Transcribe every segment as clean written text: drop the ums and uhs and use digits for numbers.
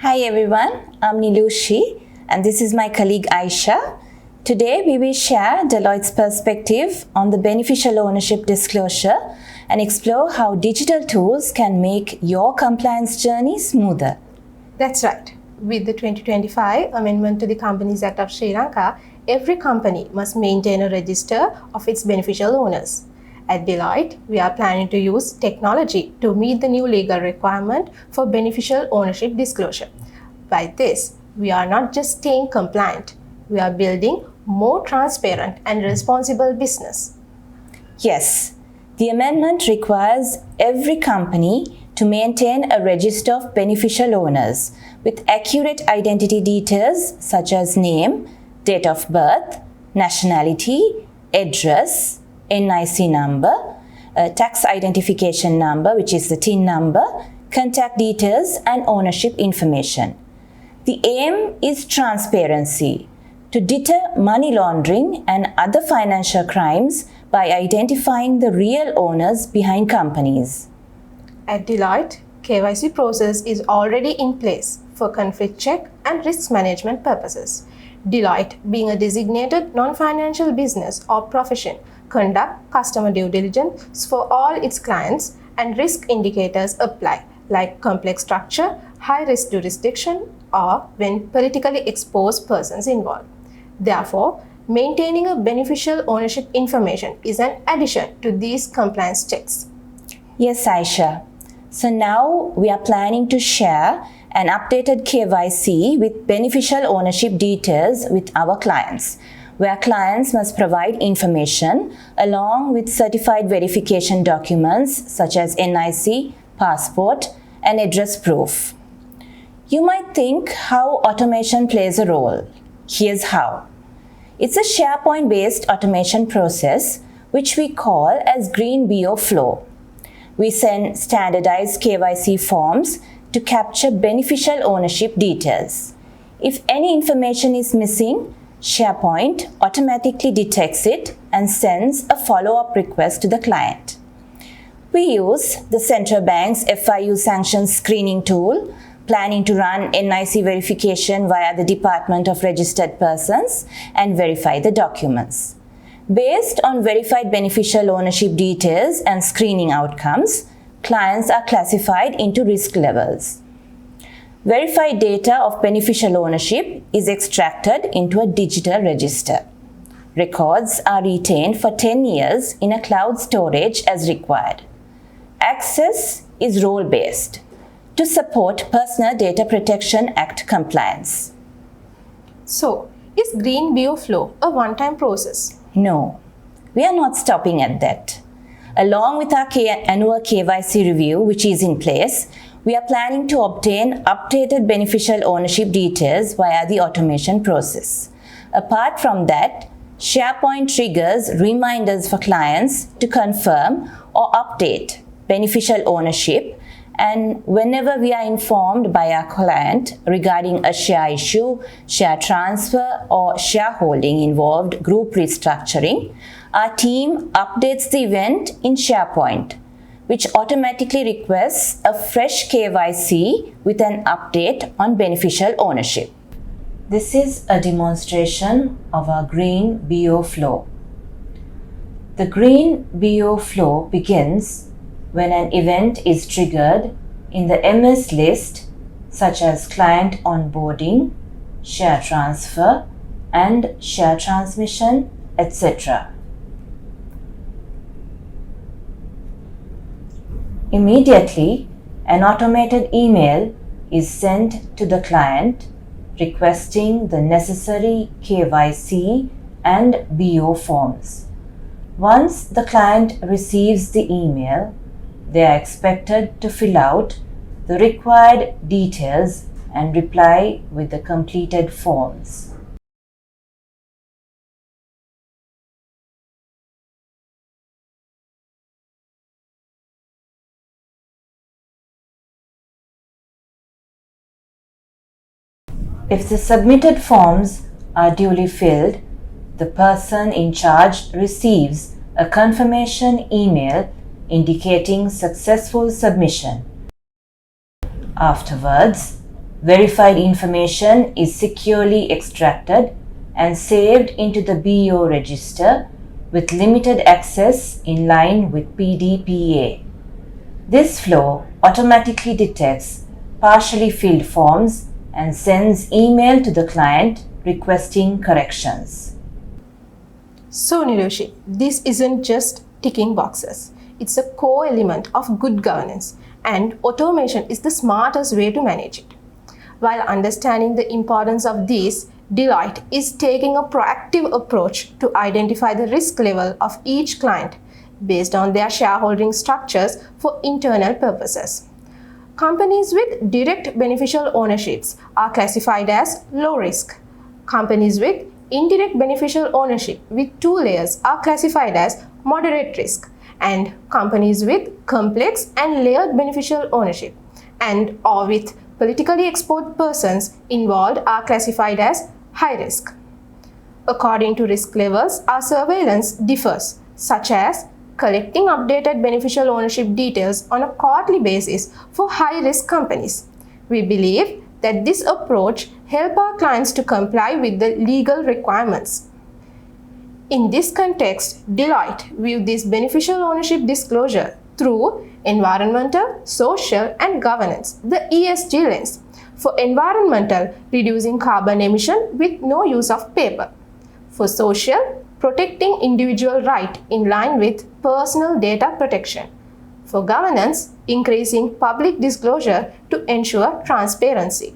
Hi everyone, I'm Nilushi and this is my colleague Aisha. Today we will share Deloitte's perspective on the beneficial ownership disclosure and explore how digital tools can make your compliance journey smoother. That's right. With the 2025 Amendment to the Companies Act of Sri Lanka, every company must maintain a register of its beneficial owners. At Deloitte, we are planning to use technology to meet the new legal requirement for beneficial ownership disclosure. By this, we are not just staying compliant, we are building more transparent and responsible business. Yes, the amendment requires every company to maintain a register of beneficial owners with accurate identity details such as name, date of birth, nationality, address, NIC number, tax identification number, which is the TIN number, contact details, and ownership information. The aim is transparency to deter money laundering and other financial crimes by identifying the real owners behind companies. At Deloitte, KYC process is already in place for conflict check and risk management purposes. Deloitte, being a designated non-financial business or profession, conduct customer due diligence for all its clients, and risk indicators apply, like complex structure, high-risk jurisdiction, or when politically exposed persons involved. Therefore, maintaining a beneficial ownership information is an addition to these compliance checks. Yes, Aisha. So now we are planning to share an updated KYC with beneficial ownership details with our clients, where clients must provide information along with certified verification documents such as NIC, passport, and address proof. You might think how automation plays a role. Here's how. It's a SharePoint-based automation process which we call as Green BO flow. We send standardized KYC forms to capture beneficial ownership details. If any information is missing, SharePoint automatically detects it and sends a follow-up request to the client. We use the central bank's FIU sanctions screening tool, planning to run NIC verification via the Department of Registered Persons and verify the documents. Based on verified beneficial ownership details and screening outcomes, clients are classified into risk levels. Verified data of beneficial ownership is extracted into a digital register. Records are retained for 10 years in a cloud storage as required. Access is role-based to support Personal Data Protection Act compliance. So, is Green BO flow a one-time process? No, we are not stopping at that. Along with our annual KYC review, which is in place, we are planning to obtain updated beneficial ownership details via the automation process. Apart from that, SharePoint triggers reminders for clients to confirm or update beneficial ownership, and whenever we are informed by our client regarding a share issue, share transfer, or shareholding involved group restructuring, our team updates the event in SharePoint, which automatically requests a fresh KYC with an update on beneficial ownership. This is a demonstration of our Green BO flow. The Green BO flow begins when an event is triggered in the MS list, such as client onboarding, share transfer, and share transmission, etc. Immediately, an automated email is sent to the client requesting the necessary KYC and BO forms. Once the client receives the email, they are expected to fill out the required details and reply with the completed forms. If the submitted forms are duly filled, the person in charge receives a confirmation email indicating successful submission. Afterwards, verified information is securely extracted and saved into the BO register with limited access in line with PDPA. This flow automatically detects partially filled forms and sends email to the client requesting corrections. So Nirushi, this isn't just ticking boxes. It's a core element of good governance, and automation is the smartest way to manage it. While understanding the importance of this, Deloitte is taking a proactive approach to identify the risk level of each client based on their shareholding structures for internal purposes. Companies with direct beneficial ownerships are classified as low risk. Companies with indirect beneficial ownership with 2 layers are classified as moderate risk, and companies with complex and layered beneficial ownership and or with politically exposed persons involved are classified as high risk. According to risk levels, our surveillance differs, such as collecting updated beneficial ownership details on a quarterly basis for high-risk companies. We believe that this approach helps our clients to comply with the legal requirements. In this context, Deloitte views this beneficial ownership disclosure through environmental, social, and governance, the ESG lens. For environmental, reducing carbon emission with no use of paper. For social, protecting individual right in line with personal data protection. For governance, increasing public disclosure to ensure transparency.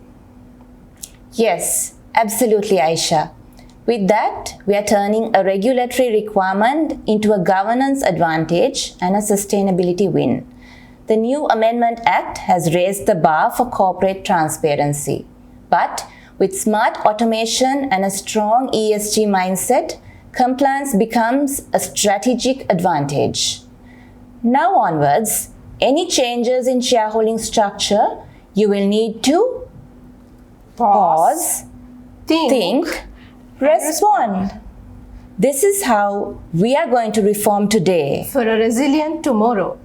Yes, absolutely, Aisha. With that, we are turning a regulatory requirement into a governance advantage and a sustainability win. The new Amendment Act has raised the bar for corporate transparency. But with smart automation and a strong ESG mindset, compliance becomes a strategic advantage. Now onwards, any changes in shareholding structure, you will need to pause, think, respond. This is how we are going to reform today for a resilient tomorrow.